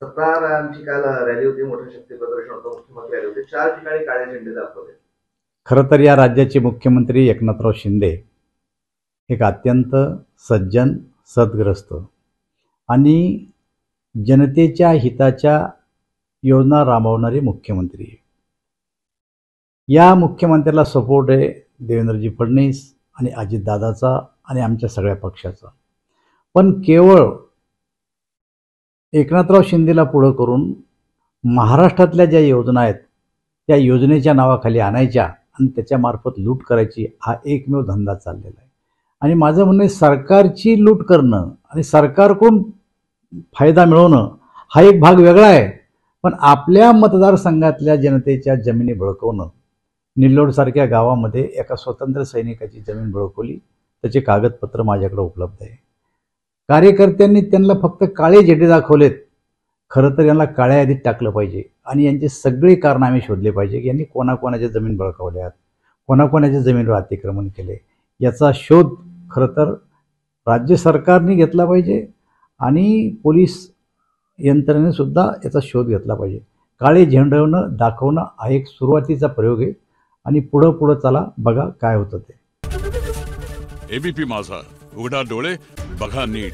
सत्तारांची काल रॅली होती, मोठं शक्ती प्रदर्शन होतं, मुख्यमंत्री आले होते, 4 ठिकाणी काळे झेंडे दाखवले. खरं तर या राज्याचे मुख्यमंत्री एकनाथराव शिंदे एक अत्यंत सज्जन, सद्ग्रस्त आणि जनतेच्या हिताच्या योजना राबवणारे मुख्यमंत्री आहे. या मुख्यमंत्र्याला सपोर्ट आहे देवेंद्रजी फडणवीस आणि अजितदादाचा आणि आमच्या सगळ्या पक्षाचा. पण केवळ एकनाथराव शिंदेला पुढं करून महाराष्ट्रातल्या ज्या योजना आहेत त्या योजनेच्या नावाखाली आणायच्या आणि त्याच्यामार्फत लूट करायची, हा एकमेव धंदा चाललेला आहे. आणि माझं म्हणणं आहे, सरकारची लूट करणं आणि सरकारकडून फायदा मिळवणं हा एक भाग वेगळा आहे, पण आपल्या मतदारसंघातल्या जनतेच्या जमिनी बळकवणं, निल्लोडसारख्या गावामध्ये एका स्वतंत्र सैनिकाची जमीन बळकवली, त्याचे कागदपत्र माझ्याकडे उपलब्ध आहे. कार्यकर्त्यांनी त्यांना फक्त काळे झेंडे दाखवलेत. खरं तर यांना काळ्या यादीत टाकलं पाहिजे आणि यांचे सगळे कारनामे शोधले पाहिजे की यांनी कोणाकोणाच्या जमीन बळकावल्यात, कोणाकोणाच्या जमिनीवर अतिक्रमण केले, याचा शोध खरं तर राज्य सरकारने घेतला पाहिजे आणि पोलीस यंत्रणेने सुद्धा याचा शोध घेतला पाहिजे. काळे झेंडे दाखवणं हा एक सुरुवातीचा प्रयोग आहे आणि पुढं चला, बघा काय होतं ते. एबीपी माझा, उघडा डोळे बघा नीट.